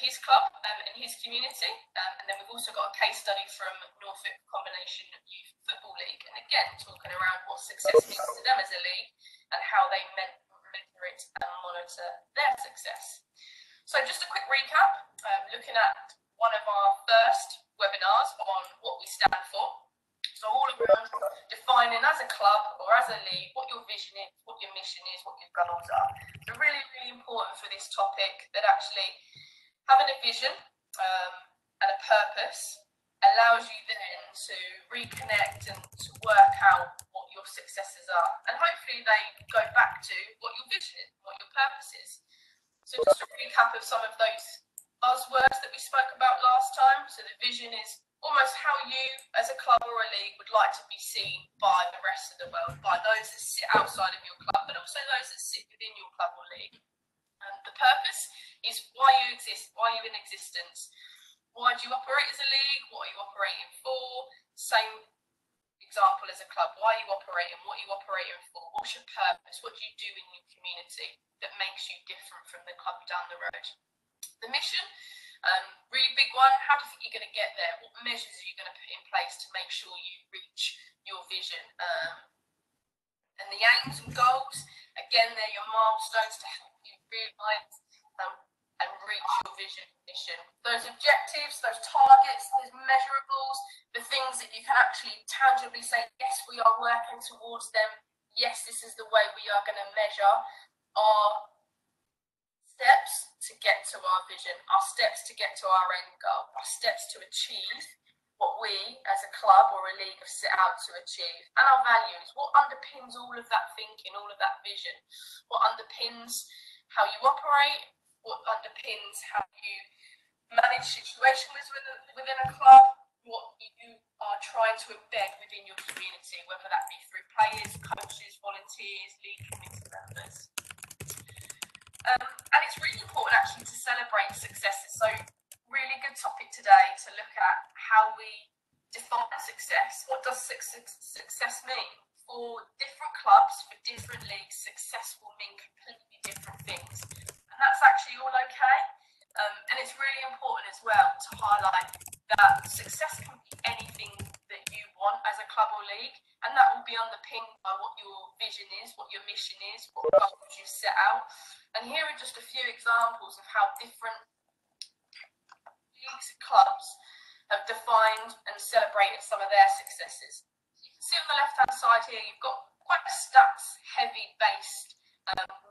his club and his community, and then we've also got a case study from Norfolk Combination Youth Football League, and again talking around what success means to them as a league and how they measure it and monitor their success. So just a quick recap, looking at one of our first webinars on what we stand for. So all around defining as a club or as a league what your vision is, what your mission is, what your goals are. So really, really important for this topic that actually having a vision and a purpose allows you then to reconnect and to work out what your successes are. And hopefully they go back to what your vision is, what your purpose is. So just a recap of some of those buzzwords that we spoke about last time. So the vision is almost how you as a club or a league would like to be seen by the rest of the world, by those that sit outside of your club, but also those that sit within your club or league. The purpose is why you exist, why you're in existence. Why do you operate as a league? What are you operating for? Same example as a club. Why are you operating? What are you operating for? What's your purpose? What do you do in your community that makes you different from the club down the road? The mission, really big one. How do you think you're going to get there? What measures are you going to put in place to make sure you reach your vision? And the aims and goals, again, they're your milestones to help you realise and reach your vision and mission. Those objectives, those targets, those measurables, the things that you can actually tangibly say, yes, we are working towards them. Yes, this is the way we are going to measure our steps to get to our vision, our steps to get to our end goal, our steps to achieve what we as a club or a league have set out to achieve, and our values. What underpins all of that thinking, all of that vision? What underpins how you operate? What underpins how you manage situations within a club? What you are trying to embed within your community, whether that be through players, coaches, volunteers, league committee members. And it's really important actually to celebrate successes. So really good topic today to look at how we define success. What does success mean? For different clubs, for different leagues, success will mean completely different things. And that's actually all okay. And it's really important as well to highlight that success can be anything that you want as a club or league, and that will be underpinned by what your vision is, what your mission is, what goals you've set out. And here are just a few examples of how different leagues and clubs have defined and celebrated some of their successes. You can see on the left-hand side here, you've got quite a stats-heavy based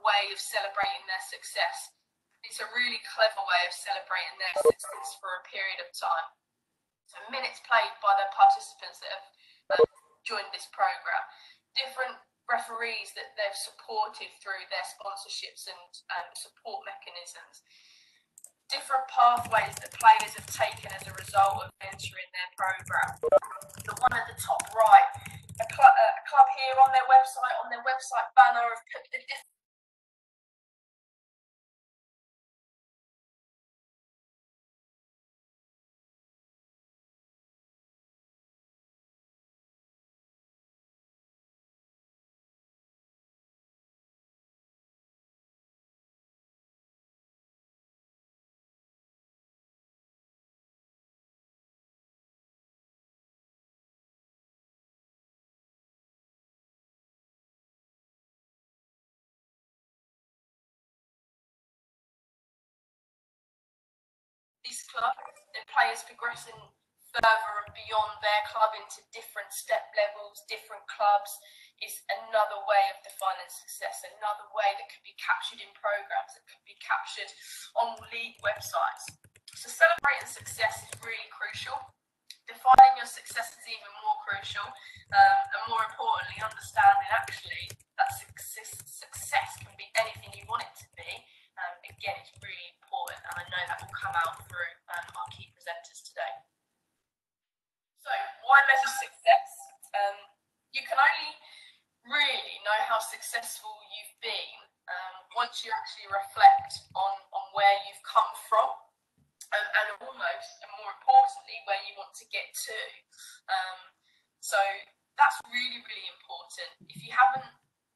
way of celebrating their success. It's a really clever way of celebrating their success for a period of time. So minutes played by the participants that have joined this program, different referees that they've supported through their sponsorships and support mechanisms, different pathways that players have taken as a result of entering their program. The one at the top right, a club here on their website banner have put the different these clubs, the players progressing further and beyond their club into different step levels, different clubs, is another way of defining success, another way that can be captured in programs, that can be captured on league websites. So celebrating success is really crucial. Defining your success is even more crucial, and more importantly, understanding actually that success can be anything you want it to be. Again, it's really important, and I know that will come out through our key presenters today. So, why measure success? You can only really know how successful you've been once you actually reflect on where you've come from, and almost, and more importantly, where you want to get to. So that's really, really important. If you haven't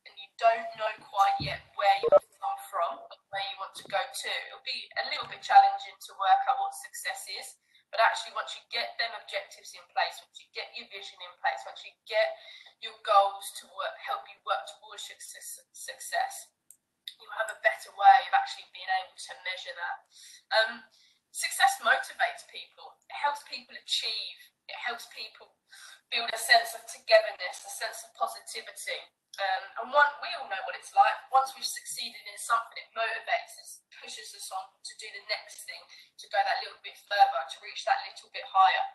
and you don't know quite yet where you've come from, where you want to go to, it'll be a little bit challenging to work out what success is. But actually, once you get them objectives in place, once you get your vision in place, once you get your goals to help you work towards success, you'll have a better way of actually being able to measure that. Success motivates people. It helps people achieve. It helps people build a sense of togetherness, a sense of positivity. We all know what it's like. Once we've succeeded in something, it motivates us, pushes us on to do the next thing, to go that little bit further, to reach that little bit higher.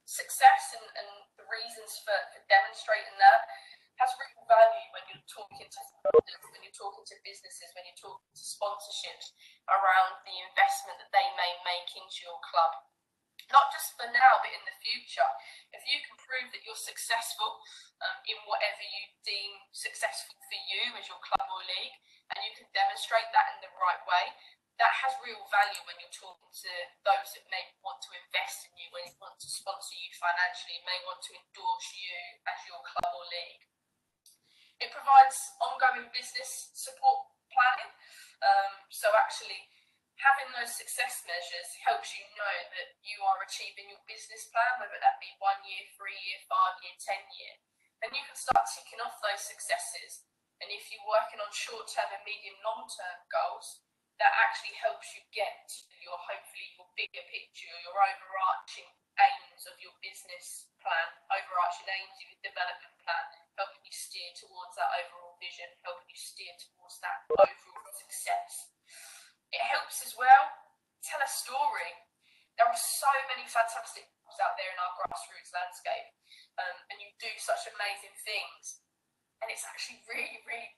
Success and the reasons for demonstrating that has real value when you're talking to funders, when you're talking to businesses, when you're talking to sponsorships around the investment that they may make into your club. Not just for now, but in the future. If you can prove that you're successful in whatever you deem successful for you as your club or league, and you can demonstrate that in the right way, that has real value when you're talking to those that may want to invest in you, when they want to sponsor you financially, may want to endorse you as your club or league. It provides ongoing business support planning. So actually, having those success measures helps you know that you are achieving your business plan, whether that be 1 year, 3 year, 5 year, 10 year. And you can start ticking off those successes. And if you're working on short-term and medium, long-term goals, that actually helps you get to hopefully your bigger picture, your overarching aims of your business plan, overarching aims of your development plan, helping you steer towards that overall vision, helping you steer towards that overall success. It helps as well tell a story. There are so many fantastic clubs out there in our grassroots landscape, and you do such amazing things. And it's actually really, really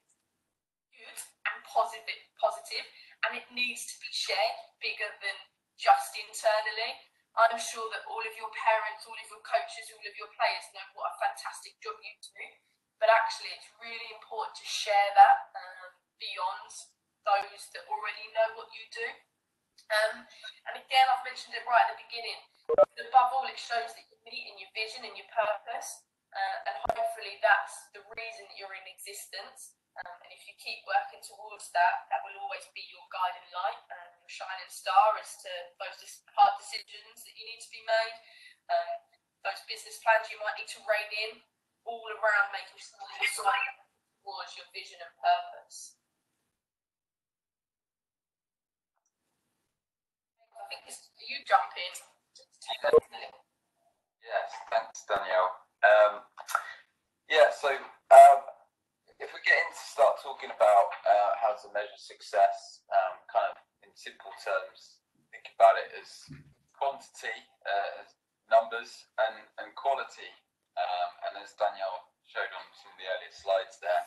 good and positive, and it needs to be shared bigger than just internally. I'm sure that all of your parents, all of your coaches, all of your players know what a fantastic job you do, but actually it's really important to share that beyond those that already know what you do. And again, I've mentioned it right at the beginning, but above all, it shows that you're meeting your vision and your purpose, and hopefully that's the reason that you're in existence. And if you keep working towards that, that will always be your guiding light, your shining star as to those hard decisions that you need to be made, those business plans you might need to rein in, all around making sure that you're sliding towards your vision and purpose. I think you jump in to take over. Yes, thanks, Danielle. If we get into start talking about how to measure success, kind of in simple terms, think about it as quantity, numbers, and quality. And as Danielle showed on some of the earlier slides there,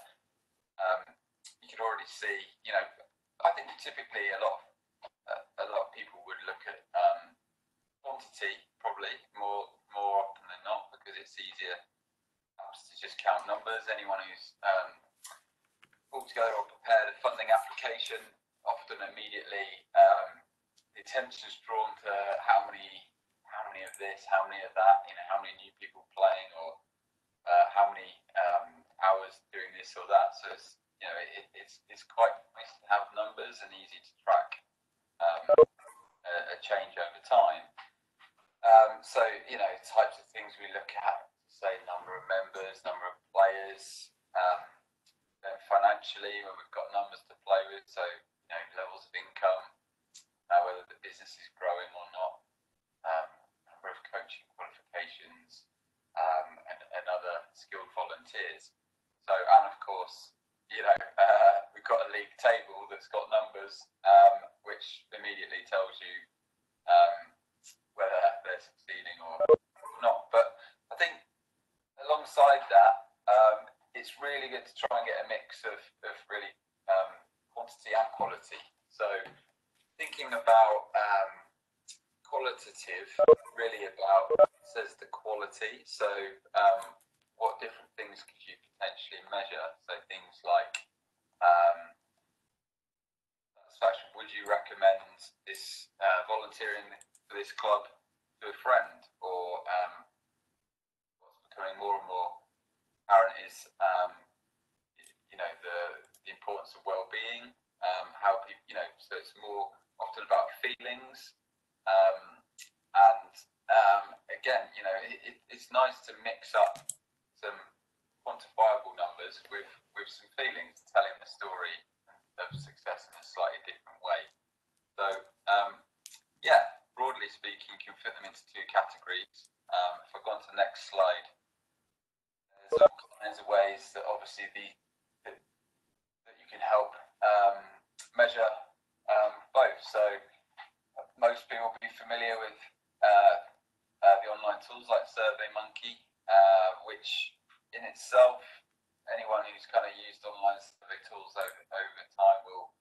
you can already see, I think typically a lot of people would look at quantity probably more often than not, because it's easier perhaps to just count numbers. Anyone who's pulled together or prepared a funding application, often immediately the attention's drawn to how many of this, how many of that, how many new people playing, or how many hours doing this or that. So it's quite nice to have numbers and easy to track a change over time. Types of things we look at, say number of members, number of players, then financially when we've got numbers to play with, so levels of income, whether the business is growing or not, number of coaching qualifications, and other skilled volunteers. So, and of course, we've got a league table that's got numbers, which immediately tells you whether they're succeeding or not. But I think alongside that, it's really good to try and get a mix of really quantity and quality. So thinking about qualitative, really about, says the quality. So what different things could you potentially measure? So things like satisfaction. Would you recommend this volunteering for this club to a friend? Or what's becoming more and more apparent is the importance of well-being. How people, so it's more often often about feelings. And again, you know, it's nice to mix up some quantifiable numbers with some feelings, telling the story of success in a slightly different way. So, yeah, broadly speaking, you can fit them into two categories. If I go on to the next slide, there's all kinds of ways that obviously that you can help measure both. So most people will be familiar with the online tools like SurveyMonkey, which in itself, anyone who's kind of used online survey tools over time will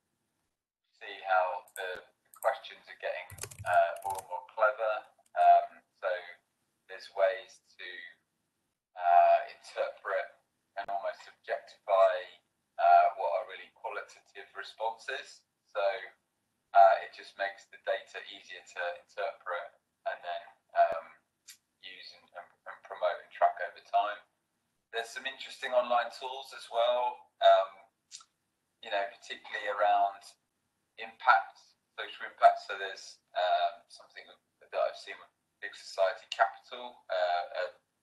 see how the questions are getting more and more clever. So there's ways to interpret and almost objectify what are really qualitative responses. So it just makes the data easier to interpret and then use and promote and track over time. There's some interesting online tools as well, you know, particularly around impact, social impact. So there's something that I've seen with Big Society Capital,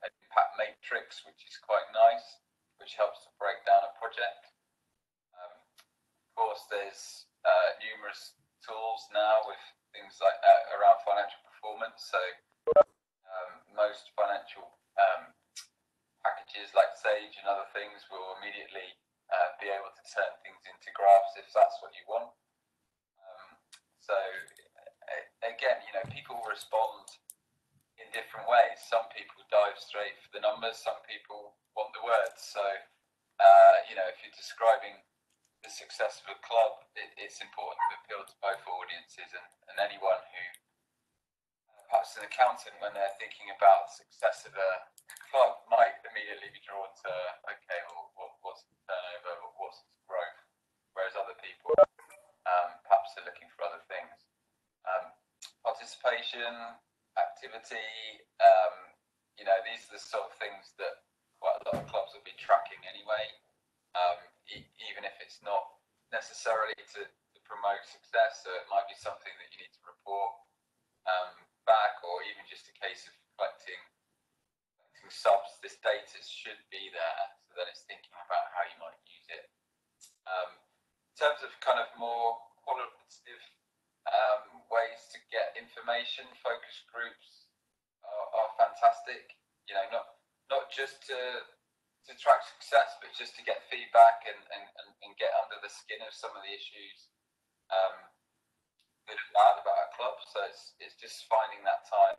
an impact matrix, which is quite nice, which helps to break down a project. Of course, there's numerous tools now with things like around financial performance. So most financial packages like Sage and other things will immediately be able to turn things into graphs if that's what you want. So again, you know, people respond in different ways. Some people dive straight for the numbers, some people want the words. So you know, if you're describing the success of a club, it's important to appeal to both audiences, and anyone who perhaps an accountant, when they're thinking about the success of a club, might immediately be drawn to, okay, well, what's the turnover, what's the growth, whereas other people perhaps are looking for other things. Participation, activity, you know, these are the sort of things that quite a lot of clubs will be tracking anyway, even if it's not necessarily to promote success. So it might be something that you need to report back, or even just a case of collecting subs. This data should be there, so then it's thinking about how you might use it. In terms of kind of more qualitative ways to get information, focus groups are fantastic. You know, not just to track success, but just to get feedback and get under the skin of some of the issues good and bad about a club. So it's just finding that time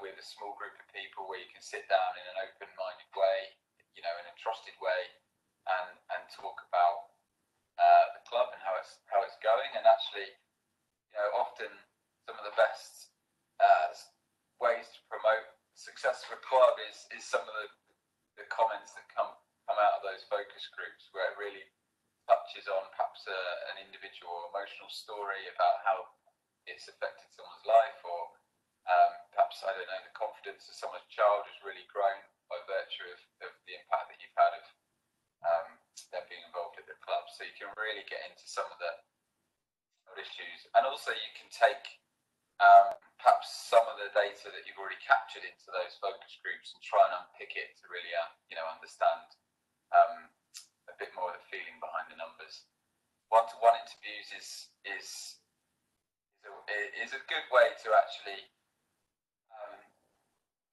with a small group of people where you can sit down in an open-minded way, you know, in a trusted way, and talk about the club and how it's going. And actually, you know, often some of the best ways to promote success for a club is some of the comments that come out of those focus groups, where it really touches on perhaps an individual emotional story about how it's affected someone's life, or perhaps, I don't know, the confidence of someone's child has really grown by virtue of the impact that you've had of them being involved at the club. So you can really get into some of the issues, and also you can take perhaps some of the data that you've already captured into those focus groups and try and unpick it to really you know, understand a bit more of the feeling behind the numbers. One-to-one interviews is a good way to actually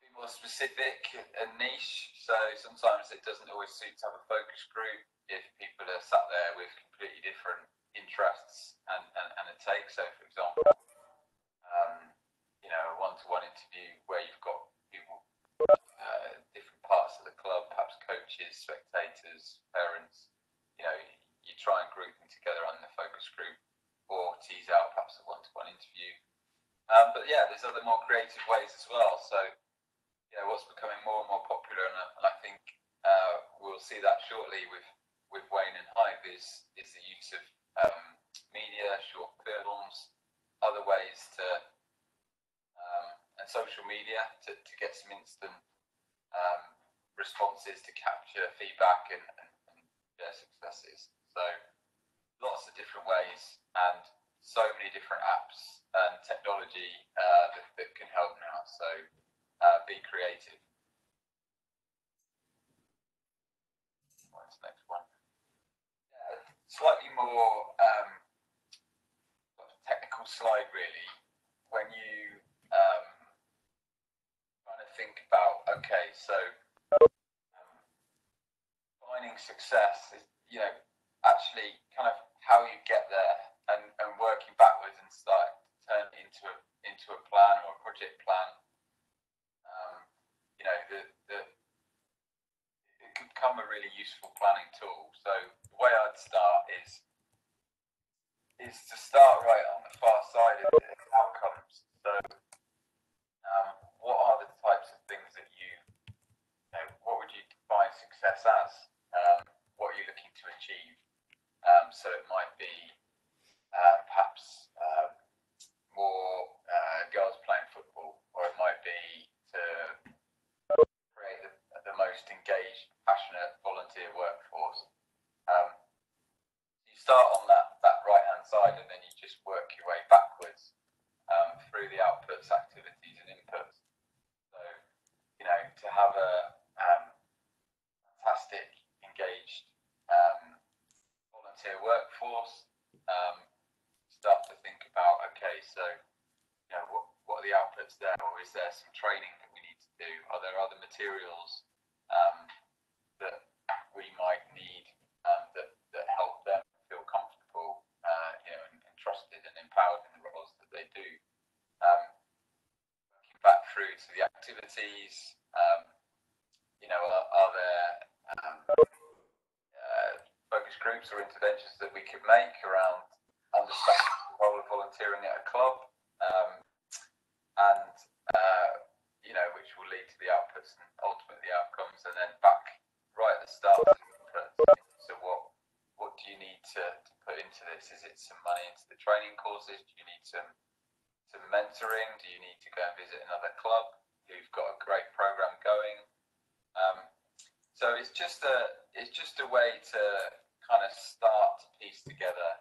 be more specific and niche. So sometimes it doesn't always suit to have a focus group if people are sat there with completely different interests and a take. So for example, you know, a one-to-one interview where you've got people different parts of the club, perhaps coaches, spectators, parents, you know, you try and group them together on the focus group, or tease out perhaps a one-to-one interview. But yeah, there's other more creative ways as well. So, you know, what's becoming more and more popular, and I think we'll see that shortly with Wayne and Hive, is the use of media, short films, other ways to and social media to get some instant responses, to capture feedback and their successes. So lots of different ways, and so many different apps and technology that can help now. So be creative. What's the next one? Slightly more technical slide, really. When you kind of think about, okay, so finding success is, actually kind of how you get there and working backwards and start turning into a plan or a project plan. It can become a really useful planning tool. So the way I'd start is to start right on the far side of the outcomes. So what are the types of things that what would you define success as? What are you looking to achieve? So it might be perhaps more girls playing football, or it might be to create the most engaged, passionate volunteer workforce. You start on that right-hand side, and then you just work your way backwards through the outputs, activities, and inputs. So, to have a fantastic, engaged volunteer workforce, start to think about, okay, so what are the outputs there, or is there some training that we need to do? Are there other materials that we might need that help them feel comfortable, and trusted and empowered in the roles that they do? Working back through to the activities, are there focus groups or interventions that we could make around understanding the role of volunteering at a club, and which will lead to the outputs and ultimately outcomes, and then back right at the start. So what do you need to put into this? Is it some money into the training courses? Do you need some mentoring? Do you need to go and visit another club who've got a great program going? So it's just a way to kind of start to piece together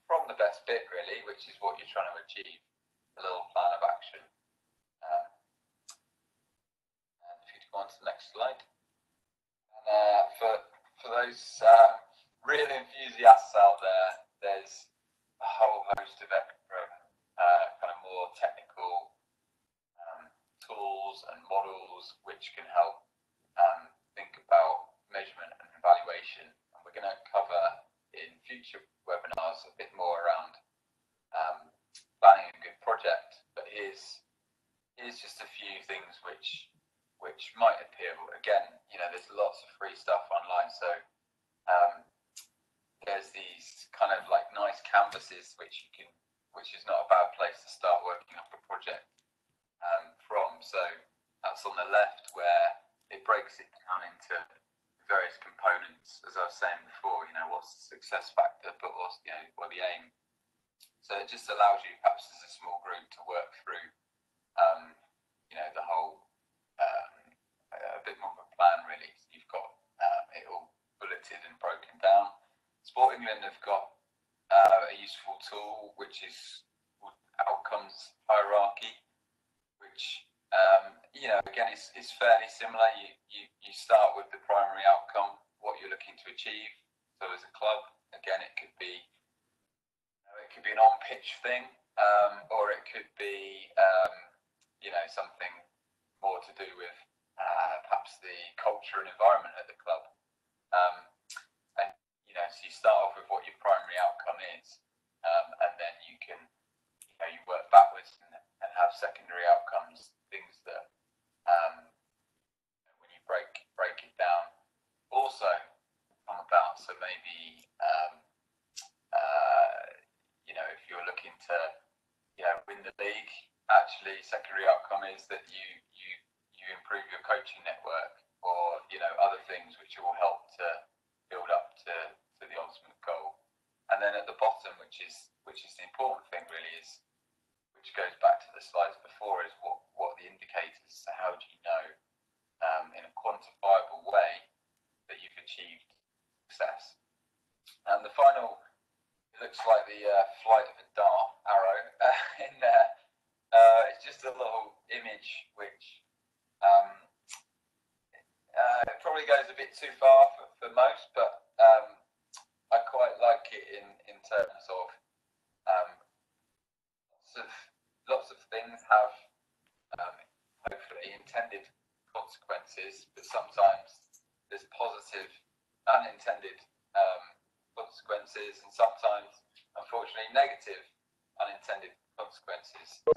from the best bit, really, which is what you're trying to achieve, a little plan of action. And if you go on to the next slide. And for those real enthusiasts out there, there's a whole host of extra kind of more technical tools and models which can help think about measurement and evaluation. And we're going to cover in future webinars a bit more around planning a good project. But here's just a few things which might appeal. Again, there's lots of free stuff online. So there's these kind of like nice canvases which is not a bad place to start working up a project from. So that's on the left, where it breaks it down into various components, as I was saying before. What's the success factor, but what's the aim. So it just allows you, perhaps as a small group, to work through the whole a bit more of a plan, really. So you've got it all bulleted and broken down. Sport England have got a useful tool which is called outcomes hierarchy, which again is fairly similar. You start with the primary outcome, what you're looking to achieve. So as a club, again, it could be an on-pitch thing, or it could be something more to do with perhaps the culture and environment at the club. So you start off with what your primary outcome is, and then you can you work backwards and have secondary outcomes, things that when you break it down also come about. So maybe if you're looking to win the league, actually secondary outcome is that you improve your coaching network, or other things which will help to build up to the ultimate goal. And then at the bottom, which is the important thing, really, is, which goes back to the slides before, is what are the indicators. So how do you know in a quantifiable way that you've achieved success? And the final it looks like the flight of a dart arrow in there. It's just a little image which it probably goes a bit too far for most, but I quite like it in terms of lots of things have hopefully intended consequences, but sometimes there's positive unintended consequences, and sometimes, unfortunately, negative unintended consequences. So,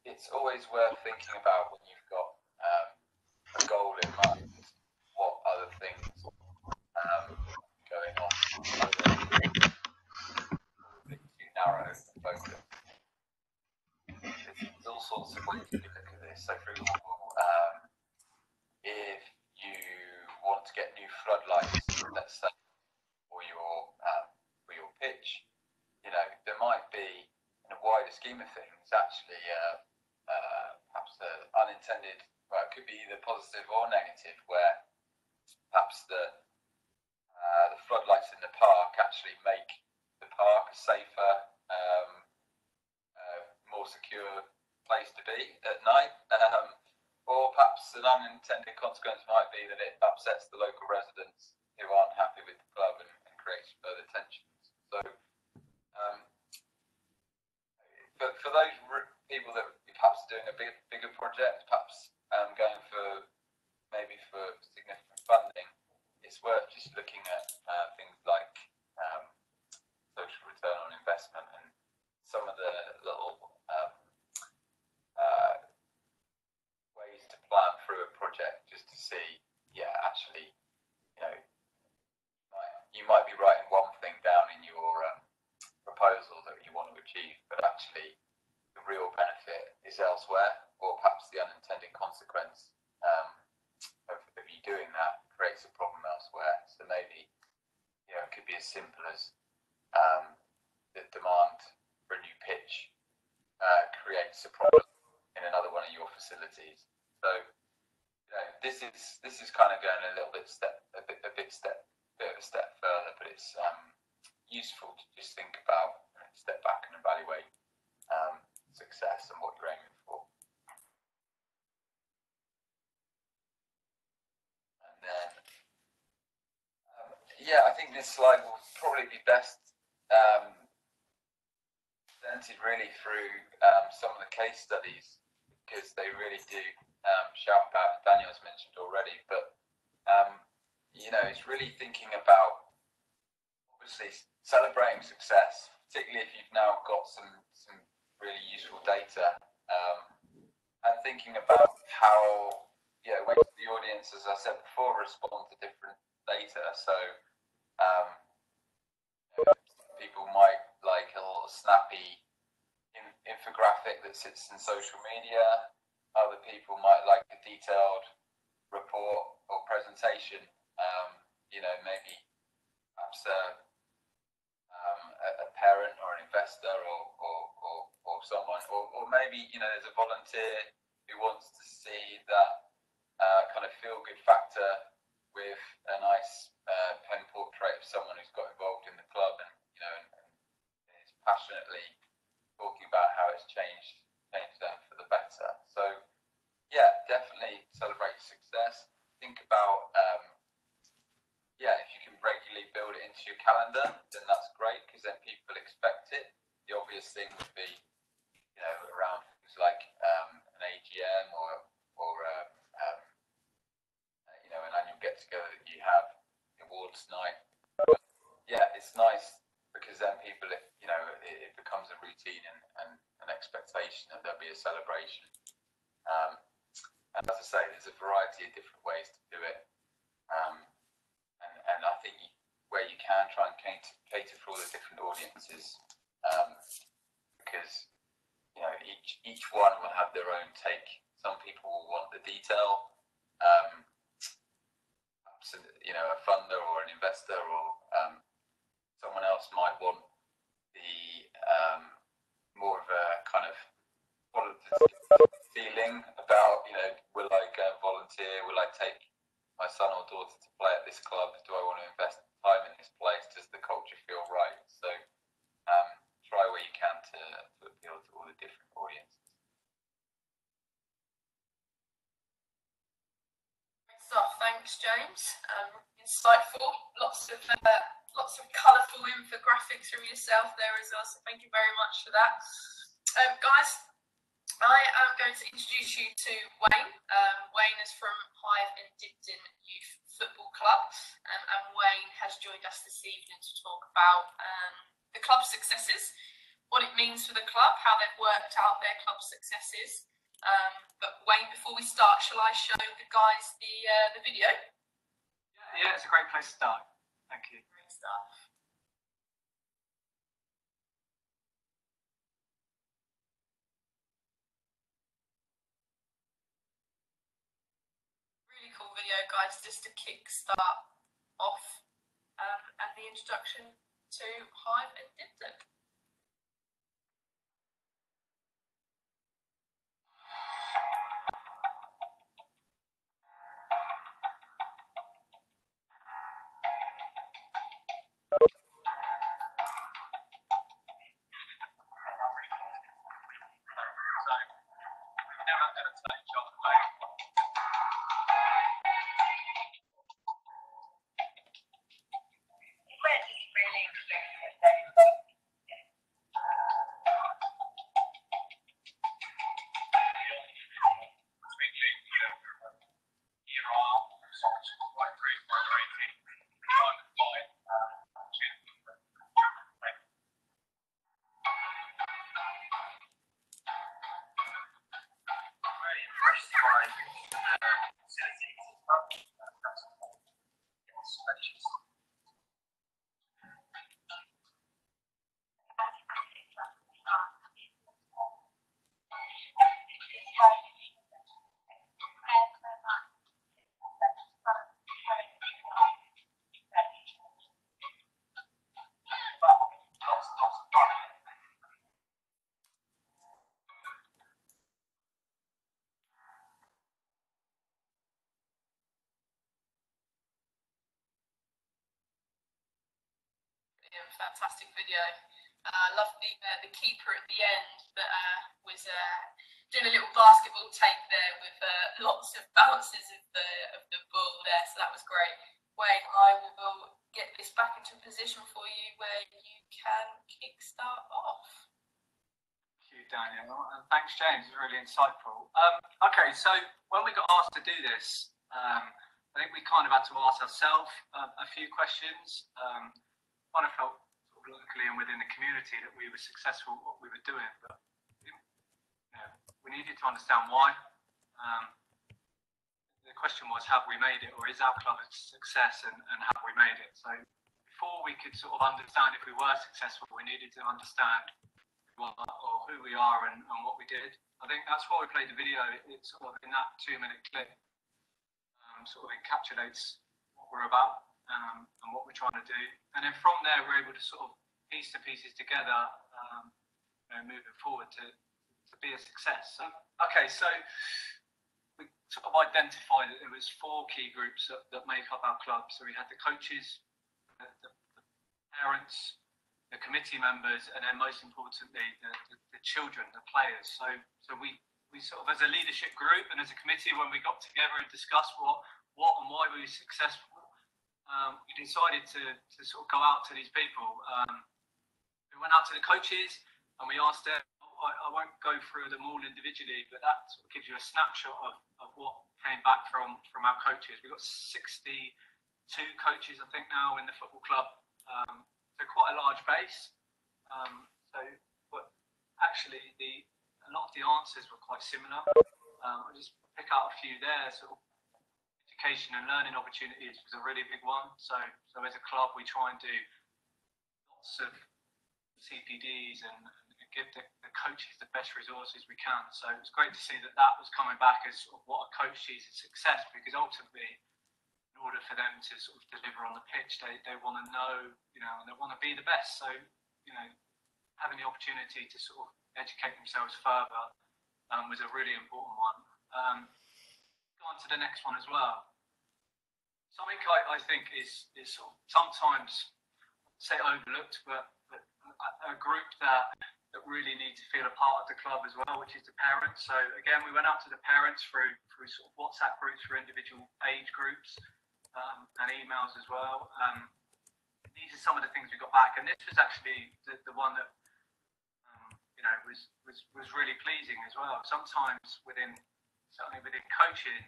it's always worth thinking about when you've got a goal in mind. What other things going on? Probably too narrow focus. There's all sorts of ways you can look at this. So, for example, if you want to get new floodlights, let's say, for your pitch, there might be, in a wider scheme of things, actually perhaps the unintended, well, it could be either positive or negative, where perhaps the floodlights in the park actually make the park a safer, more secure place to be at night. Or perhaps an unintended consequence might be that it upsets the local residents who aren't happy with the club and creates further tensions. So, for those people that perhaps are doing a bigger project, perhaps going for significant funding, it's worth just looking at things like social return on investment and some of the little ways to plan through a project, just to see, actually, you might be writing one thing down in your proposal that you want to achieve, but actually the real benefit is elsewhere, or perhaps the unintended consequence of you doing that creates a problem elsewhere. So maybe it could be as simple as the demand for a new pitch creates a problem in another one of your facilities. So this is kind of going a little bit a bit of a step further, but it's useful to just think about, step back and evaluate success and what you're aiming for. And then, I think this slide will probably be best presented really through some of the case studies, because they really do shout about, Daniel's mentioned already, but it's really thinking about, obviously, celebrating success, particularly if you've now got some really useful data, and thinking about how ways the audience, as I said before, respond to different data. So people might like a little snappy infographic that sits in social media. Other people might like a detailed report or presentation. Maybe perhaps a parent or an investor or someone, or maybe there's a volunteer who wants to see that kind of feel-good factor with a nice pen portrait of someone who's got involved in the club and is passionately talking about how it's changed them for the better. So definitely celebrate success. Think about if you can regularly build it into your calendar, then that's great, because then people expect it. The obvious thing would be around things like an AGM or an annual get together that you have, awards night. It's nice, because then people, it becomes a routine and an expectation that there'll be a celebration. And as I say, there's a variety of different ways to do it. And I think where you can, try and cater for all the different audiences, because each one will have their own take. Some people will want the detail. Perhaps, a funder or an investor or someone else might want the more of a kind of qualitative feeling about, will I go and volunteer? Will I take my son or daughter to play at this club? Do I want to invest time in this place? Does the culture feel right? Thanks, James. Insightful. Lots of colourful infographics from yourself there as well. So thank you very much for that, guys. I am going to introduce you to Wayne. Wayne is from Hythe and Dibden Youth Football Club, and Wayne has joined us this evening to talk about the club's successes, what it means for the club, how they've worked out their club successes. But Wayne, before we start, shall I show the guys the video? Yeah, it's a great place to start. Thank you. Great stuff. Really cool video, guys, just to kick-start off and the introduction to Hythe and Dibden. Fantastic video. I love the keeper at the end that was doing a little basketball take there with lots of bounces of the ball there. So that was great. Wayne, I will get this back into a position for you where you can kickstart off. Thank you, Daniel, and thanks, James. It was really insightful. Okay, so when we got asked to do this, I think we kind of had to ask ourselves a few questions. Kind of felt sort of locally and within the community that we were successful at what we were doing, but we needed to understand why. The question was, have we made it, or is our club a success, and have we made it? So before we could sort of understand if we were successful, we needed to understand who we are and what we did. I think that's why we played the video. It sort of, in that 2-minute clip, sort of encapsulates what we're about. And what we're trying to do, and then from there we're able to sort of piece the pieces together, moving forward to be a success. Okay, so we sort of identified that there was 4 key groups that make up our club. So we had the coaches, the parents, the committee members, and then most importantly the children, the players. So we sort of, as a leadership group and as a committee, when we got together and discussed what and why we were successful, we decided to sort of go out to these people. We went out to the coaches and we asked them. I won't go through them all individually, but that sort of gives you a snapshot of what came back from our coaches. We've got 62 coaches, I think, now in the football club. So quite a large base. But actually, a lot of the answers were quite similar. I'll just pick out a few there. Sort of education and learning opportunities was a really big one. So as a club, we try and do lots of CPDs and give the coaches the best resources we can. So it's great to see that was coming back as sort of what a coach sees as success, because ultimately, in order for them to sort of deliver on the pitch, they want to know, and they want to be the best. So, having the opportunity to sort of educate themselves further was a really important one. Go on to the next one as well. Something I think is sort of sometimes, say, overlooked, but a group that really need to feel a part of the club as well, which is the parents. So again, we went out to the parents through sort of WhatsApp groups for individual age groups, and emails as well. These are some of the things we got back, and this was actually the one that was really pleasing as well. Sometimes certainly within coaching,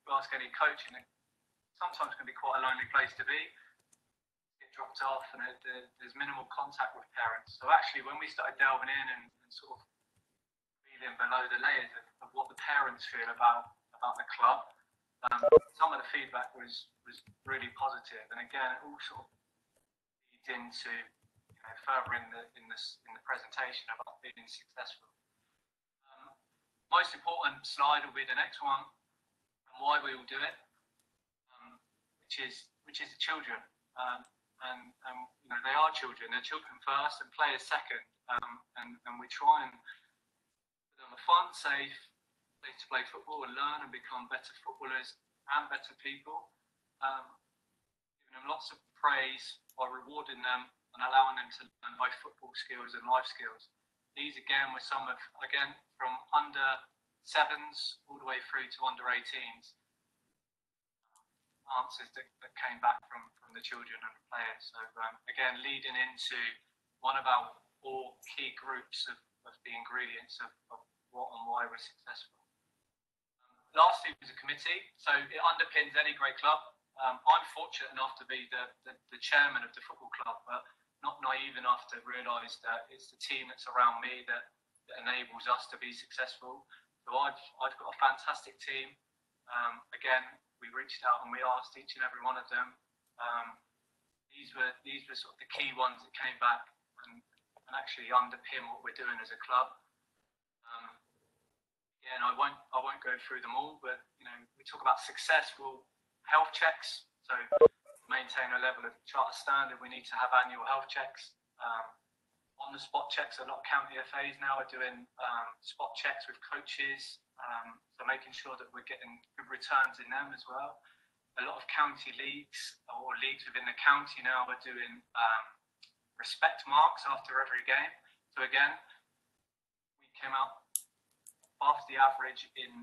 you ask any coaching, sometimes it can be quite a lonely place to be. Get dropped off, and there's minimal contact with parents. So actually, when we started delving in and sort of feeling below the layers of what the parents feel about the club, some of the feedback was really positive. And again, it all sort of leads into further in the presentation about being successful. Most important slide will be the next one, and why we all do it, which is the children. And they are children. They're children first and players second. And we try and put them a fun, safe place to play football and learn and become better footballers and better people. Giving them lots of praise by rewarding them and allowing them to learn both football skills and life skills. These again were some of, from under 7s all the way through to under 18s. Answers that came back from the children and the players. So again, leading into one of our 4 key groups of the ingredients of what and why we're successful. Lastly was a committee. So it underpins any great club. I'm fortunate enough to be the chairman of the football club, but not naive enough to realise that it's the team that's around me that enables us to be successful. So I've got a fantastic team. Again, we reached out and we asked each and every one of them. These were sort of the key ones that came back and actually underpin what we're doing as a club. Again, I won't go through them all, but we talk about successful health checks. So maintain a level of charter standard, we need to have annual health checks. On the spot checks, a lot of county FAs now are doing spot checks with coaches. So making sure that we're getting good returns in them as well. A lot of county leagues or leagues within the county now are doing respect marks after every game. So again, we came out above the average in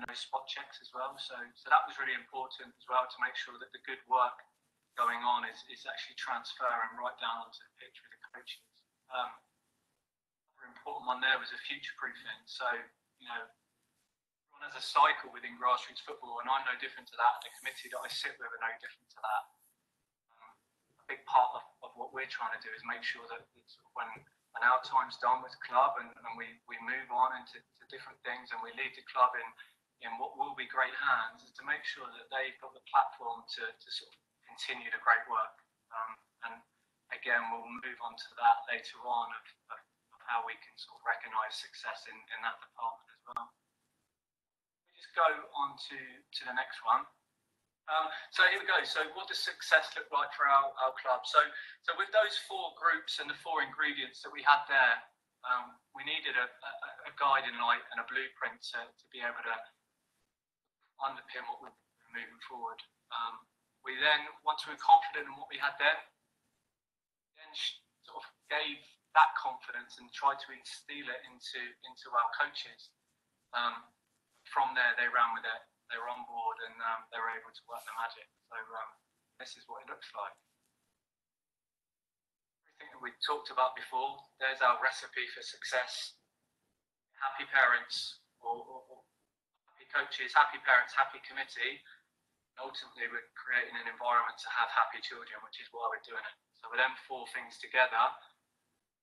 those spot checks as well. So that was really important as well to make sure that the good work going on is actually transferring right down onto the pitch with the coaches. Another important one there was a future-proofing. So as a cycle within grassroots football, and I'm no different to that. The committee that I sit with are no different to that. A big part of what we're trying to do is make sure that when our time's done with the club and we move on into different things and we leave the club in what will be great hands, is to make sure that they've got the platform to sort of continue the great work. And again, we'll move on to that later on of how we can sort of recognise success in that department as well. Go on to the next one. So here we go. So what does success look like for our club? So with those 4 groups and the 4 ingredients that we had there, we needed a guiding light and a blueprint to be able to underpin what we're moving forward. We then, once we were confident in what we had then sort of gave that confidence and tried to instill it into our coaches. From there, they ran with it. They were on board, and they were able to work the magic. So this is what it looks like. Everything that we talked about before. There's our recipe for success. Happy parents, or happy coaches, happy parents, happy committee. And ultimately, we're creating an environment to have happy children, which is why we're doing it. So with them 4 things together,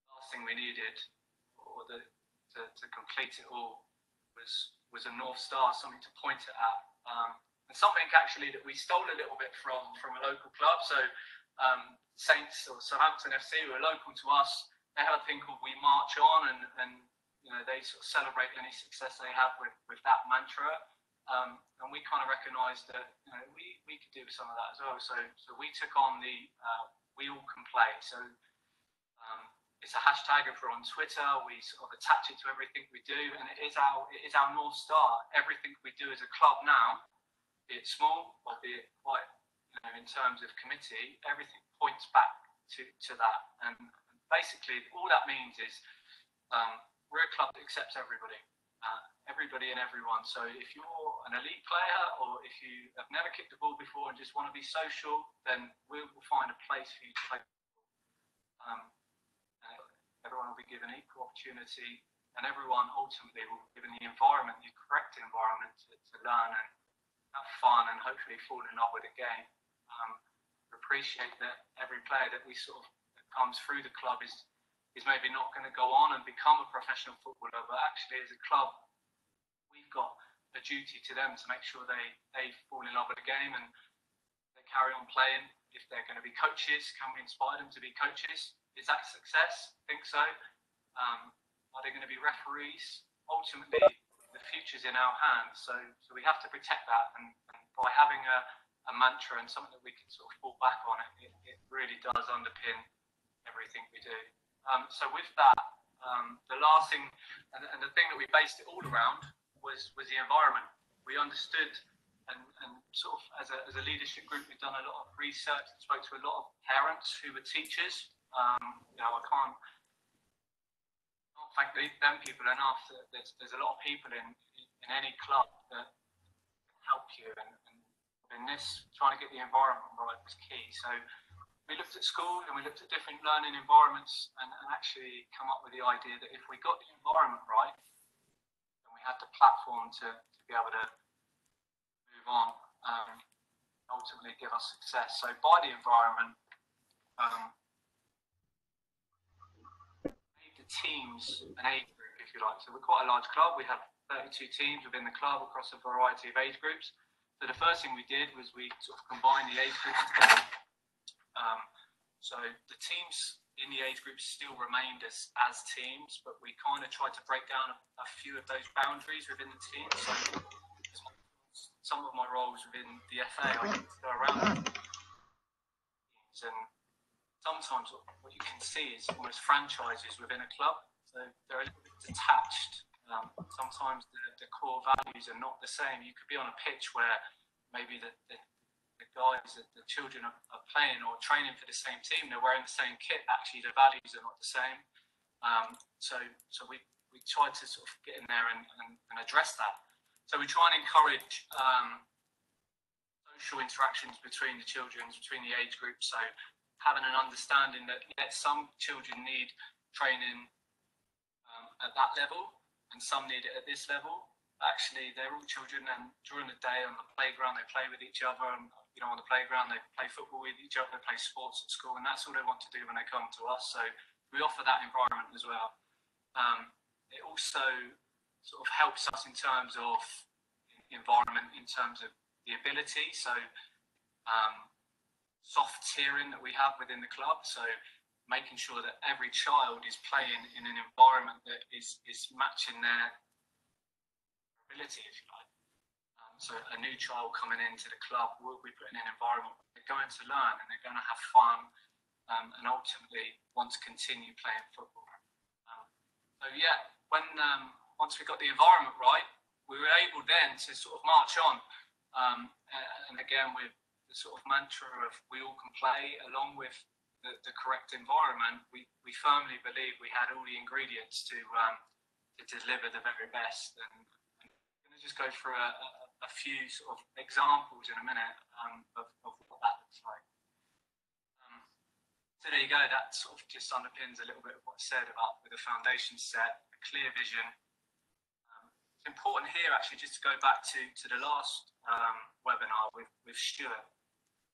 the last thing we needed, to complete it all, was a North Star, something to point it at. And something actually that we stole a little bit from a local club. So Saints or Southampton FC were local to us. They have a thing called We March On, and they sort of celebrate any success they have with that mantra. And we kind of recognised that we could do some of that as well. So we took on the We All Can Play. So it's a hashtag if we're on Twitter. We sort of attach it to everything we do, and it is our North Star. Everything we do as a club now, be it small or be it quite, in terms of committee, everything points back to that. And basically, all that means is we're a club that accepts everybody. everybody and everyone. So if you're an elite player, or if you have never kicked a ball before and just want to be social, then we will find a place for you to play. Everyone will be given equal opportunity, and everyone ultimately will be given the environment, the correct environment to learn and have fun and hopefully fall in love with the game. Appreciate that every player that that comes through the club is maybe not going to go on and become a professional footballer, but actually as a club, we've got a duty to them to make sure they fall in love with the game and they carry on playing. If they're going to be coaches, can we inspire them to be coaches? Is that success? I think so. Are they going to be referees? Ultimately, the future's in our hands, so we have to protect that. And by having a mantra and something that we can sort of fall back on, it really does underpin everything we do. So with that, the last thing, and the thing that we based it all around was the environment. We understood, and sort of as a leadership group, we've done a lot of research and spoke to a lot of parents who were teachers. I can't thank them people enough. There's a lot of people in any club that can help you, and in this, trying to get the environment right was key. So we looked at school and we looked at different learning environments, and actually come up with the idea that if we got the environment right, then we had the platform to be able to move on, ultimately give us success. So by the environment, teams and age group, if you like. So we're quite a large club. We have 32 teams within the club across a variety of age groups. So the first thing we did was we sort of combined the age groups together. So the teams in the age groups still remained as teams, but we kind of tried to break down a few of those boundaries within the team. So some of my roles within the FA are around teams, and sometimes what you can see is almost franchises within a club. So they're a little bit detached. Sometimes the core values are not the same. You could be on a pitch where maybe the guys, the children are playing or training for the same team. They're wearing the same kit. Actually, the values are not the same. So we tried to sort of get in there and address that. So we try and encourage social interactions between the children, between the age groups. So having an understanding that some children need training at that level and some need it at this level. Actually, they're all children, and during the day on the playground they play with each other, and on the playground they play football with each other, they play sports at school, and that's all they want to do when they come to us. So we offer that environment as well. It also sort of helps us in terms of environment, in terms of the ability. So soft tiering that we have within the club, so making sure that every child is playing in an environment that is matching their ability, if you like. So a new child coming into the club, we'll be putting in an environment where they're going to learn and they're going to have fun, and ultimately want to continue playing football. So yeah, when once we got the environment right, we were able then to sort of march on, and again with the sort of mantra of we all can play, along with the correct environment, we firmly believe we had all the ingredients to deliver the very best. And I'm going to just go through a few sort of examples in a minute of what that looks like. So there you go, that sort of just underpins a little bit of what I said about with the foundation set, a clear vision. It's important here actually just to go back to the last webinar with Stuart.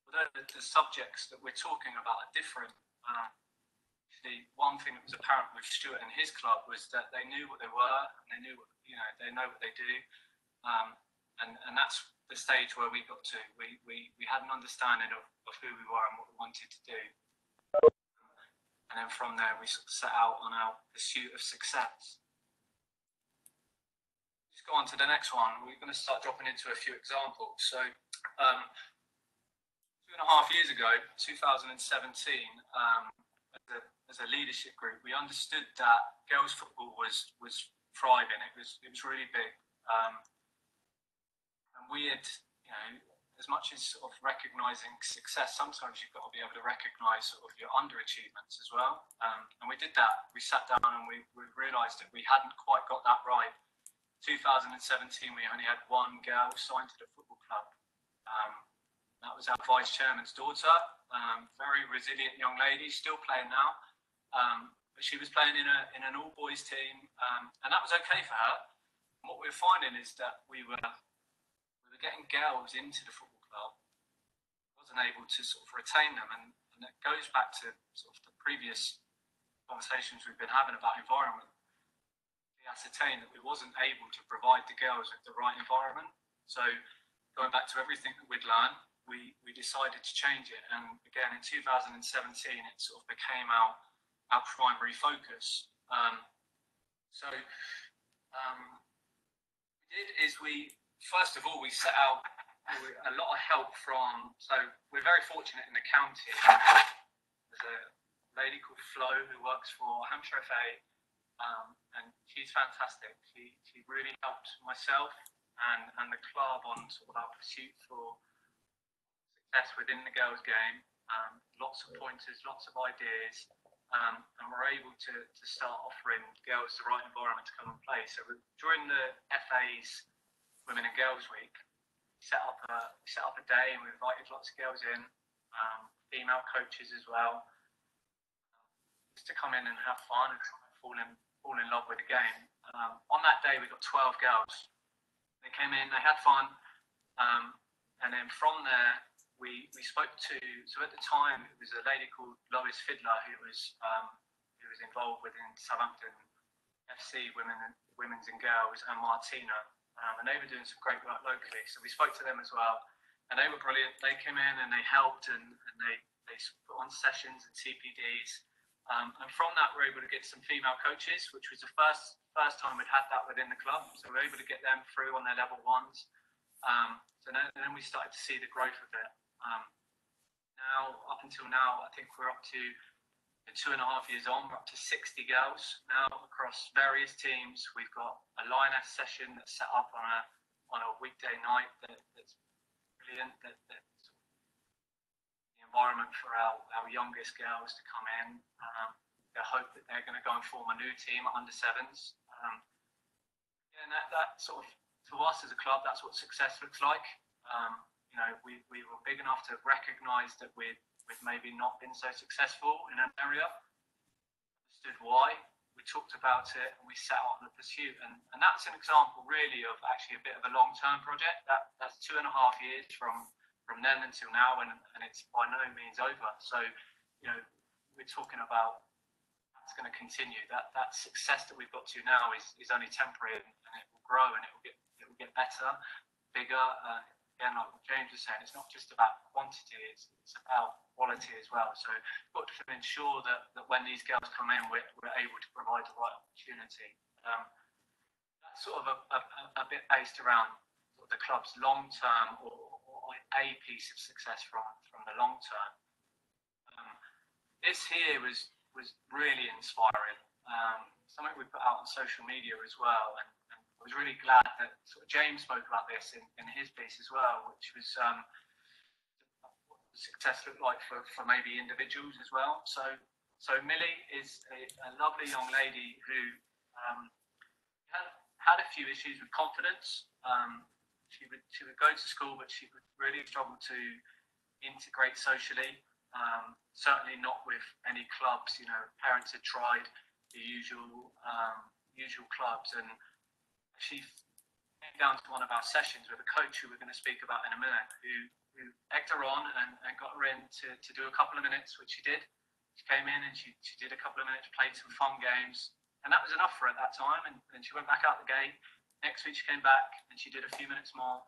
Although the subjects that we're talking about are different, actually one thing that was apparent with Stuart and his club was that they knew what they were, and they knew they know what they do, and that's the stage where we got to. We had an understanding of who we were and what we wanted to do, and then from there we sort of set out on our pursuit of success. Let's go on to the next one. We're going to start dropping into a few examples. So 2.5 years ago, 2017, as a leadership group, we understood that girls' football was thriving. It was really big, and we had, as much as sort of recognising success, sometimes you've got to be able to recognise sort of your underachievements as well. And we did that. We sat down and we realised that we hadn't quite got that right. 2017, we only had one girl signed to the football club. That was our vice chairman's daughter, very resilient young lady, still playing now. But she was playing in an all-boys team, and that was okay for her. And what we were finding is that we were getting girls into the football club, wasn't able to sort of retain them, and it goes back to sort of the previous conversations we've been having about environment. We ascertained that we wasn't able to provide the girls with the right environment. So going back to everything that we'd learned, we decided to change it. And again, in 2017, it sort of became our primary focus. What we did is first of all, we set out a lot of help from, so we're very fortunate in the county. There's a lady called Flo who works for Hampshire FA, and she's fantastic. She really helped myself and the club on sort of our pursuit for success within the girls' game. Lots of pointers, lots of ideas, and we're able to start offering girls the right environment to come and play. So during the FA's Women and Girls Week, we set up a day, and we invited lots of girls in, female coaches as well, just to come in and have fun and fall in love with the game. On that day, we got 12 girls. They came in, they had fun, and then from there, we spoke to, so at the time, it was a lady called Lois Fiddler who was involved within Southampton FC Women's and Girls, and Martina, and they were doing some great work locally. So we spoke to them as well, and they were brilliant. They came in and they helped, and they put on sessions and TPDs. And from that, we were able to get some female coaches, which was the first time we'd had that within the club. So we were able to get them through on their level ones. So then we started to see the growth of it. Now, up until now, I think we're up to 2.5 years on. We're up to 60 girls now across various teams. We've got a lioness session that's set up on a weekday night that's brilliant. The environment for our youngest girls to come in. I hope that they're going to go and form a new team, under sevens. And that sort of, to us as a club, that's what success looks like. We were big enough to recognise that we've maybe not been so successful in an area. Understood why. We talked about it and we set out on the pursuit. And that's an example really of actually a bit of a long-term project. That's 2.5 years from then until now, and it's by no means over. So, we're talking about that's going to continue. That success that we've got to now is only temporary, and it will grow and it will get better, bigger. Again, like what James was saying, it's not just about quantity, it's about quality as well. So we've got to ensure that when these girls come in, we're able to provide the right opportunity. That's sort of a bit based around sort of the club's long-term or a piece of success from the long term. This here was really inspiring. Something we put out on social media as well, and I was really glad that sort of James spoke about this in his piece as well, which was what success looked like for maybe individuals as well. So Millie is a lovely young lady who had a few issues with confidence. She would go to school, but she would really struggle to integrate socially. Certainly not with any clubs. Parents had tried the usual clubs, and she came down to one of our sessions with a coach who we're going to speak about in a minute, who egged her on and got her in to do a couple of minutes, which she did. She came in and she did a couple of minutes, played some fun games, and that was enough for her at that time. And she went back out the gate. Next week she came back and she did a few minutes more,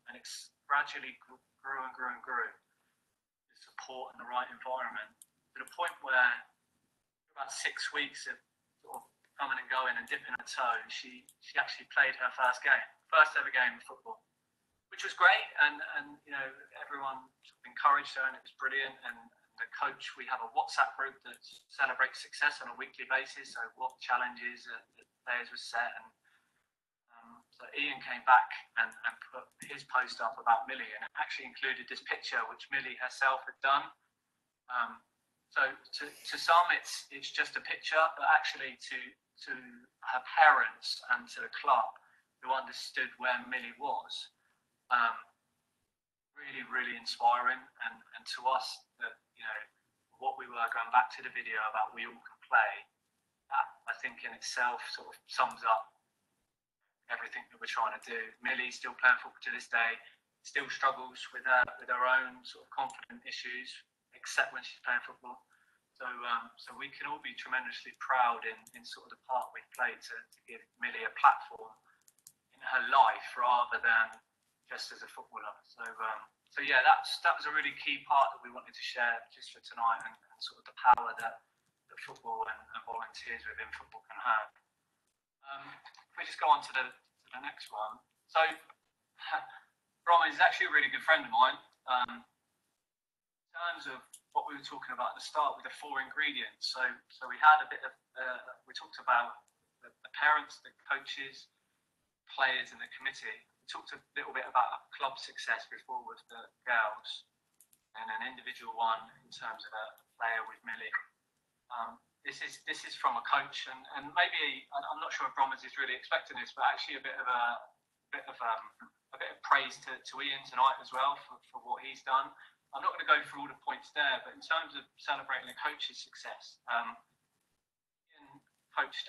and it gradually grew and grew and grew. The support and the right environment, to the point where about 6 weeks of sort of coming and going and dipping her toe, she actually played her first ever game of football, which was great. And everyone sort of encouraged her, and it was brilliant. And the coach, we have a WhatsApp group that celebrates success on a weekly basis. So what challenges that players were set, and so Ian came back and put his post up about Millie, and it actually included this picture which Millie herself had done. So to some it's just a picture, but actually to her parents and to the club, who understood where Millie was. Really, really inspiring, and to us, that what we were going back to the video about, we all can play. That, I think, in itself sort of sums up everything that we're trying to do. Millie's still playing football to this day, still struggles with her own sort of confident issues, except when she's playing football. So we can all be tremendously proud in sort of the part we've played to give Millie a platform in her life rather than just as a footballer. So yeah, that was a really key part that we wanted to share just for tonight, and sort of the power that football and volunteers within football can have. If we just go on to the next one. So Brom is actually a really good friend of mine. In terms of what we were talking about at the start with the 4 ingredients. So we had a bit of, we talked about the parents, the coaches, players and the committee. We talked a little bit about club success before with the girls, and an individual one in terms of a player with Millie. This is from a coach, and maybe I'm not sure if Bromers is really expecting this, but actually a bit of praise to Ian tonight as well for what he's done. I'm not going to go through all the points there, but in terms of celebrating a coach's success, Ian coached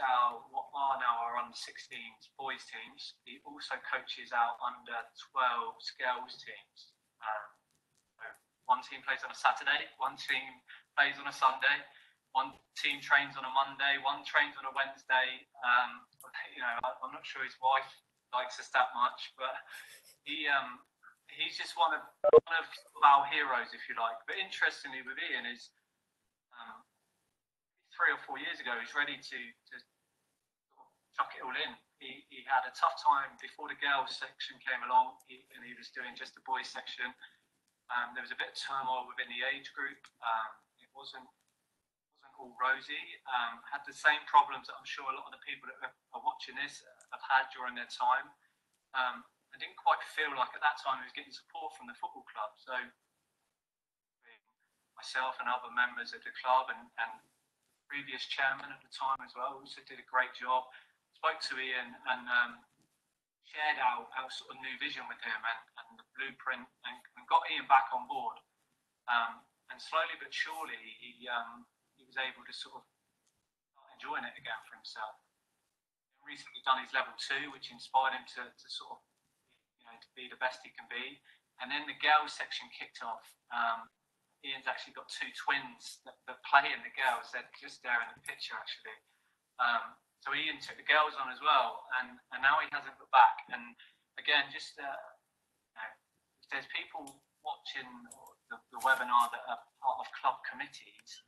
what are now our under-16s boys teams. He also coaches our under-12 girls teams. So one team plays on a Saturday, one team plays on a Sunday, one team trains on a Monday, one trains on a Wednesday. I'm not sure his wife likes us that much, but he's just one of our heroes, if you like. But interestingly with Ian is 3 or 4 years ago, he's ready to chuck it all in. He had a tough time before the girls section came along, and he was doing just the boys section. There was a bit of turmoil within the age group. It wasn't all rosy. Had the same problems that I'm sure a lot of the people that are watching this have had during their time. I didn't quite feel like at that time he was getting support from the football club. So myself and other members of the club and previous chairman at the time as well also did a great job. Spoke to Ian and shared our sort of new vision with him and the blueprint, and got Ian back on board. And slowly but surely he was able to sort of start enjoying it again for himself. He recently done his level 2, which inspired him to sort of to be the best he can be. And then the girls section kicked off. Ian's actually got 2 twins that play in the girls. They're just there in the picture, actually. So Ian took the girls on as well, and now he hasn't looked back. And again, just if there's people watching the webinar that are part of club committees,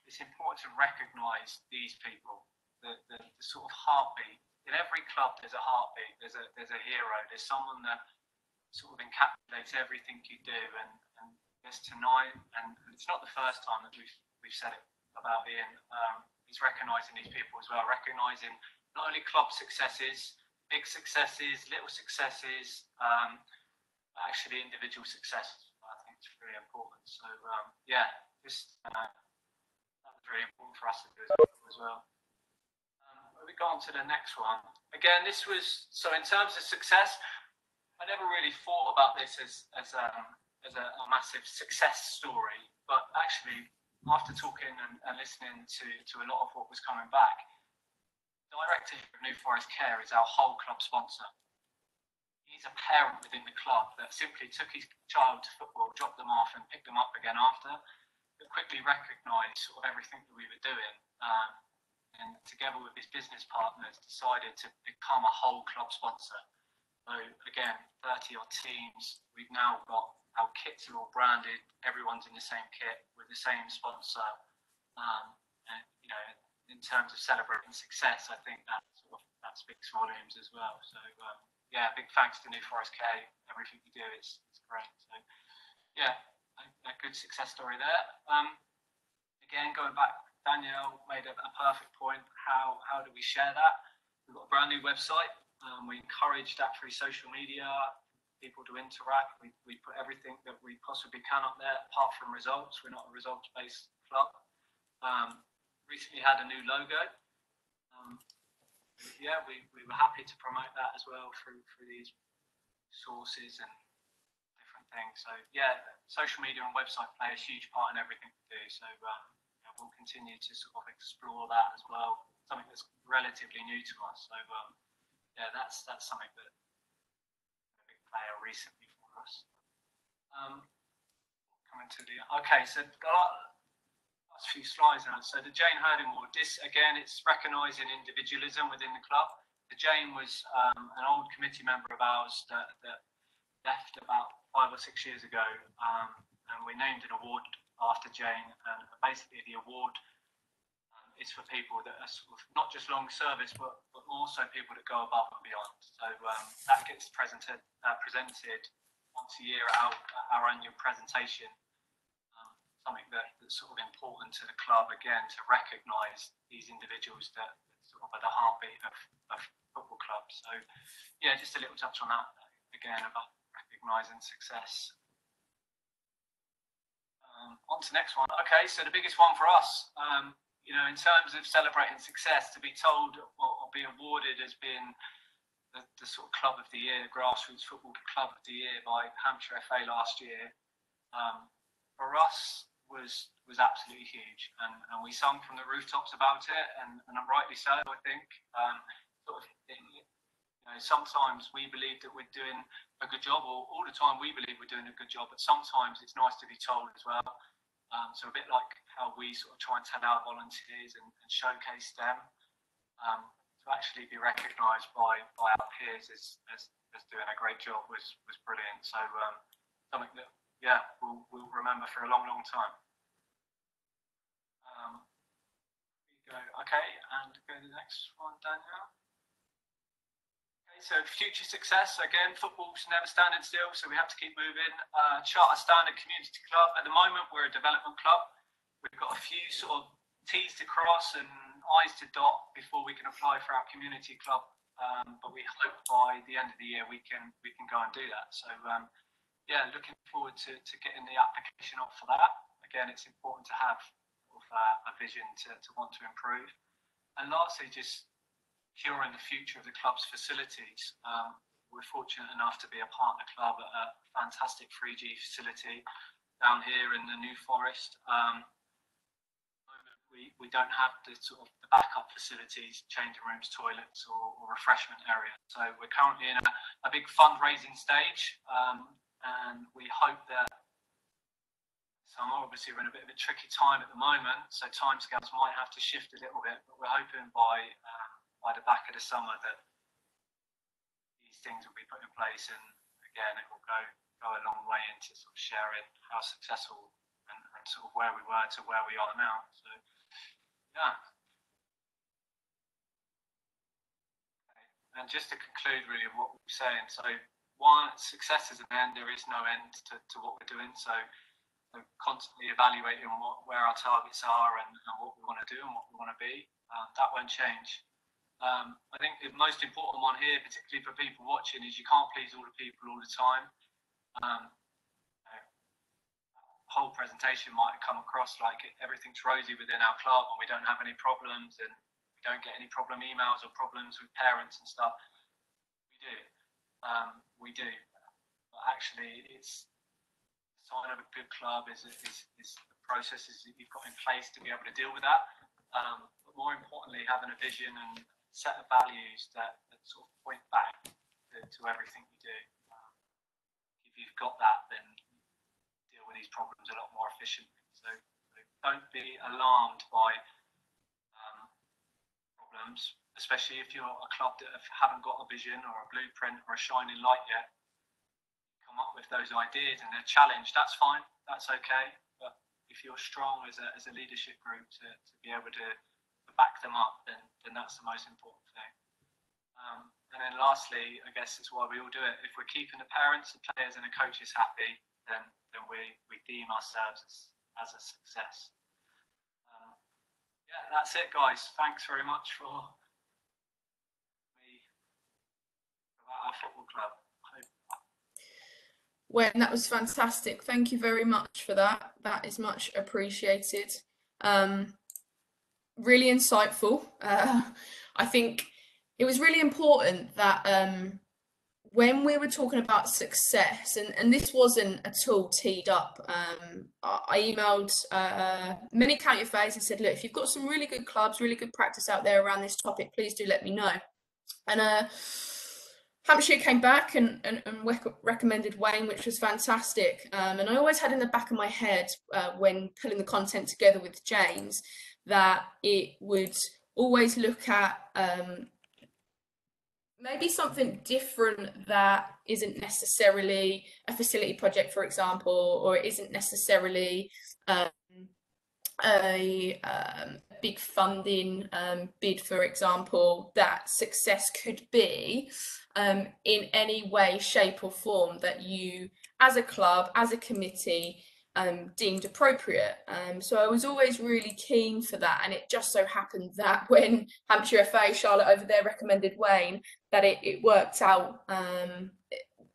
it's important to recognise these people, the sort of heartbeat. In every club, there's a heartbeat. There's a hero. There's someone that sort of encapsulates everything you do, and this tonight, and it's not the first time that we've said it about Ian. He's recognising these people as well, recognising not only club successes, big successes, little successes, but actually individual successes. I think it's really important. So that was really important for us to do as well. We go on to the next one. Again, this was, so in terms of success, I never really thought about this as a massive success story, but actually after talking and listening to a lot of what was coming back, the director of New Forest Care is our whole club sponsor. He's a parent within the club that simply took his child to football, dropped them off and picked them up again after, but quickly recognised sort of everything that we were doing, and together with his business partners decided to become a whole club sponsor. So again, 30 odd teams. We've now got our kits are all branded. Everyone's in the same kit with the same sponsor. And in terms of celebrating success, I think that speaks volumes as well. So big thanks to New Forest K. Everything you do is great. So a good success story there. Again, going back, Danielle made a perfect point. How do we share that? We've got a brand new website. We encourage that through social media, people to interact. We put everything that we possibly can up there, apart from results. We're not a results-based club. Recently had a new logo. yeah, we were happy to promote that as well through these sources and different things. So yeah, social media and website play a huge part in everything we do. So yeah, we'll continue to sort of explore that as well. Something that's relatively new to us. So yeah, that's something that a big player recently for us. Coming to the so the last few slides now. So the Jane Herding Award. This again, it's recognising individualism within the club. The Jane was an old committee member of ours that left about 5 or 6 years ago, and we named an award after Jane. And basically, the award is for people that are sort of not just long service, but also people that go above and beyond. So that gets presented once a year at our annual presentation. Something that's sort of important to the club, again, to recognise these individuals that sort of are the heartbeat of football clubs. So yeah, just a little touch on that again about recognising success. On to the next one. Okay, so the biggest one for us, you know, in terms of celebrating success, to be told or be awarded as being the sort of club of the year, the grassroots football club of the year by Hampshire FA last year, for us was absolutely huge, and we sung from the rooftops about it, and rightly so, I think. Sort of, you know, sometimes we believe that we're doing a good job, or all the time we believe we're doing a good job, but sometimes it's nice to be told as well. So a bit like how we sort of try and tell our volunteers and showcase them, to actually be recognised by our peers as doing a great job was brilliant. So something that, yeah, we'll remember for a long time. Here we go. Okay, and go to the next one, Daniel. Okay, so future success, again, football's never standing still, so we have to keep moving. Charter Standard Community Club. At the moment, we're a development club. We've got a few sort of T's to cross and I's to dot before we can apply for our community club. But we hope by the end of the year we can go and do that. So yeah, looking forward to getting the application off for that. Again, it's important to have a vision to want to improve. And lastly, just securing the future of the club's facilities. We're fortunate enough to be a partner club at a fantastic 3G facility down here in the New Forest. We don't have the sort of the backup facilities, changing rooms, toilets, or refreshment area. So we're currently in a big fundraising stage, and we hope that obviously we're in a bit of a tricky time at the moment, so timescales might have to shift a little bit, but we're hoping by the back of the summer that these things will be put in place, and again, it will go a long way into sort of sharing how successful and sort of where we were to where we are now. So yeah. Okay. And just to conclude really what we're saying, so one, success is an end, there is no end to what we're doing, so constantly evaluating where our targets are and what we want to do and what we want to be. That won't change. I think the most important one here, particularly for people watching, is you can't please all the people all the time. Whole presentation might come across like everything's rosy within our club and we don't have any problems and we don't get any problem emails or problems with parents and stuff. We do. But actually, it's a sign of a good club is the processes that you've got in place to be able to deal with that. But more importantly, having a vision and set of values that sort of point back to everything you do. If you've got that, then these problems a lot more efficiently. So don't be alarmed by problems, especially if you're a club that haven't got a vision or a blueprint or a shining light yet. Come up with those ideas and they're challenged, that's fine, that's okay. But if you're strong as a leadership group to be able to back them up, then that's the most important thing. And then lastly, I guess it's why we all do it. If we're keeping the parents, the players and the coaches happy, then we deem ourselves as a success. Yeah, that's it, guys. Thanks very much for me about our football club. Well, that was fantastic. Thank you very much for that. That is much appreciated. Really insightful. I think it was really important that when we were talking about success, and this wasn't at all teed up, I emailed many county affairs and said, look, if you've got some really good clubs, really good practice out there around this topic, please do let me know. And Hampshire came back and recommended Wayne, which was fantastic. And I always had in the back of my head when pulling the content together with James that it would always look at maybe something different that isn't necessarily a facility project, for example, or it isn't necessarily a big funding bid, for example, that success could be in any way, shape or form that you, as a club, as a committee, deemed appropriate. So I was always really keen for that, and it just so happened that when Hampshire FA, Charlotte over there recommended Wayne, that it worked out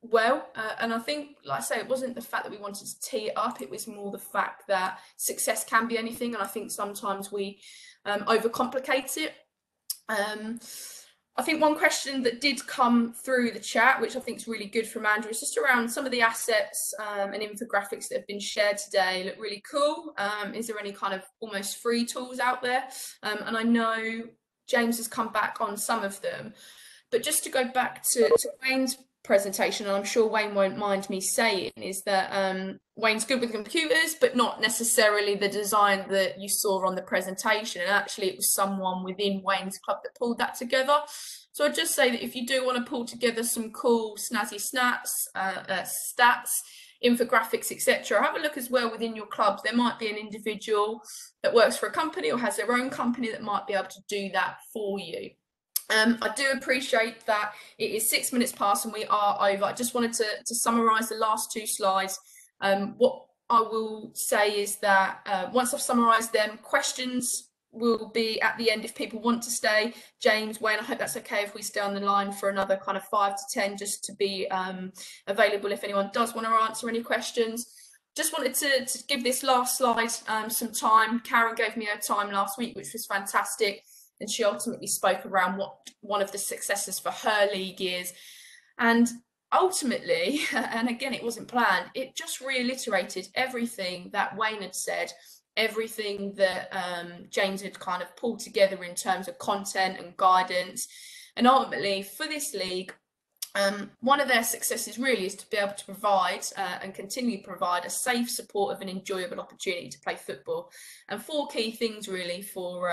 well. And I think, like I say, it wasn't the fact that we wanted to tee it up, it was more the fact that success can be anything, and I think sometimes we overcomplicate it. I think one question that did come through the chat, which I think is really good from Andrew, is just around some of the assets and infographics that have been shared today look really cool. Is there any kind of almost free tools out there? And I know James has come back on some of them, but just to go back to Wayne's presentation, and I'm sure Wayne won't mind me saying, is that Wayne's good with computers, but not necessarily the design that you saw on the presentation. And actually it was someone within Wayne's club that pulled that together. So I'd just say that if you do want to pull together some cool snazzy stats, infographics, etc., have a look as well within your clubs. There might be an individual that works for a company or has their own company that might be able to do that for you. I do appreciate that it is 6 minutes past and we are over. I just wanted to summarise the last two slides. What I will say is that once I've summarised them, questions will be at the end if people want to stay. James, Wayne, I hope that's okay if we stay on the line for another kind of 5 to 10, just to be available if anyone does want to answer any questions. Just wanted to give this last slide some time. Karen gave me her time last week, which was fantastic. And she ultimately spoke around what one of the successes for her league is. And ultimately, and again, it wasn't planned, it just reiterated everything that Wayne had said, everything that James had kind of pulled together in terms of content and guidance. And ultimately, for this league, one of their successes really is to be able to provide and continue to provide a safe, supportive and enjoyable opportunity to play football. And 4 key things really for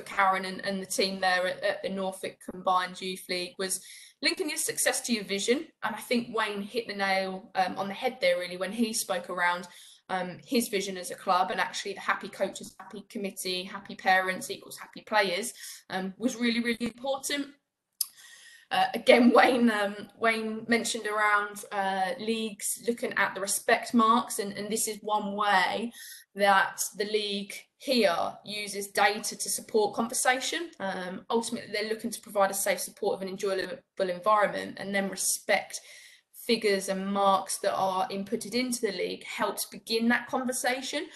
Karen and the team there at the Norfolk Combined Youth League was linking your success to your vision. And I think Wayne hit the nail on the head there really when he spoke around his vision as a club, and actually the happy coaches, happy committee, happy parents equals happy players was really, really important. Again, Wayne mentioned around leagues looking at the respect marks, and this is one way that the league here uses data to support conversation. Ultimately, they're looking to provide a safe, supportive and enjoyable environment, and then respect figures and marks that are inputted into the league helps begin that conversation.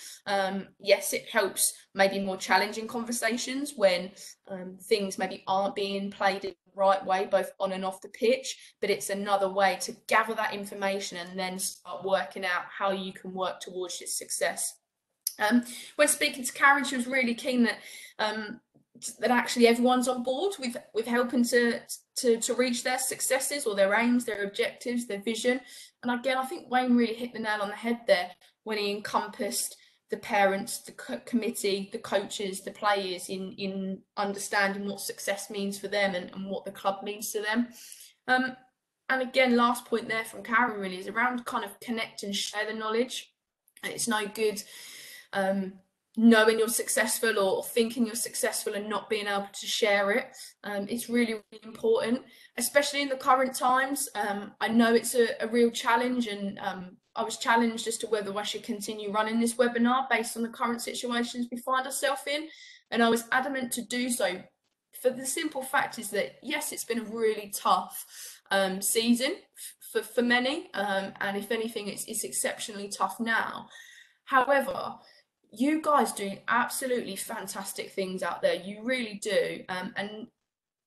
Yes, it helps maybe more challenging conversations when things maybe aren't being played in the right way, both on and off the pitch, but it's another way to gather that information and then start working out how you can work towards its success. When speaking to Karen, she was really keen that that actually everyone's on board with helping to reach their successes or their aims, their objectives, their vision. And again, I think Wayne really hit the nail on the head there when he encompassed the parents, the committee, the coaches, the players in understanding what success means for them and what the club means to them. And again, last point there from Karen really is around kind of connect and share the knowledge. It's no good knowing you're successful or thinking you're successful and not being able to share it. It's really, really important, especially in the current times. I know it's a real challenge, and I was challenged as to whether I should continue running this webinar based on the current situations we find ourselves in, and I was adamant to do so for the simple fact is that yes, it's been a really tough season for many, and if anything it's exceptionally tough now. However, you guys do absolutely fantastic things out there. You really do. And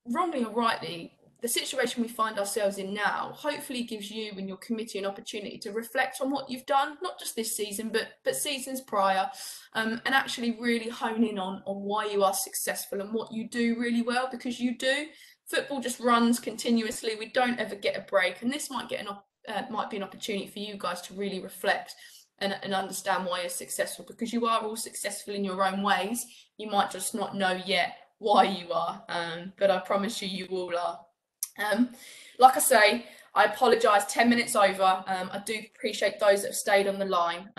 wrongly or rightly, the situation we find ourselves in now hopefully gives you and your committee an opportunity to reflect on what you've done, not just this season, but seasons prior, and actually really hone in on why you are successful and what you do really well, because you do. Football just runs continuously. We don't ever get a break, and this might be an opportunity for you guys to really reflect and understand why you're successful, because you are all successful in your own ways. You might just not know yet why you are, but I promise you all are. Like I say, I apologise, 10 minutes over. I do appreciate those that have stayed on the line.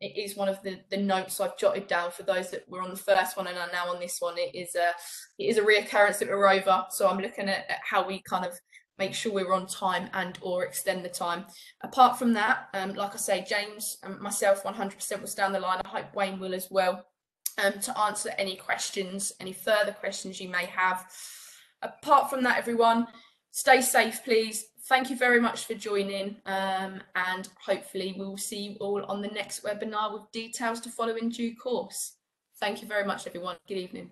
It is one of the notes I've jotted down for those that were on the first one and are now on this one. It is a reoccurrence that we're over, so I'm looking at how we kind of make sure we're on time and or extend the time. Apart from that, like I say, James and myself 100% will stay on the line. I hope Wayne will as well, to answer any questions, any further questions you may have. Apart from that, everyone, stay safe, please. Thank you very much for joining, and hopefully we will see you all on the next webinar with details to follow in due course. Thank you very much, everyone. Good evening.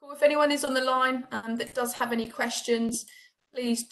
Cool. If anyone is on the line that does have any questions, please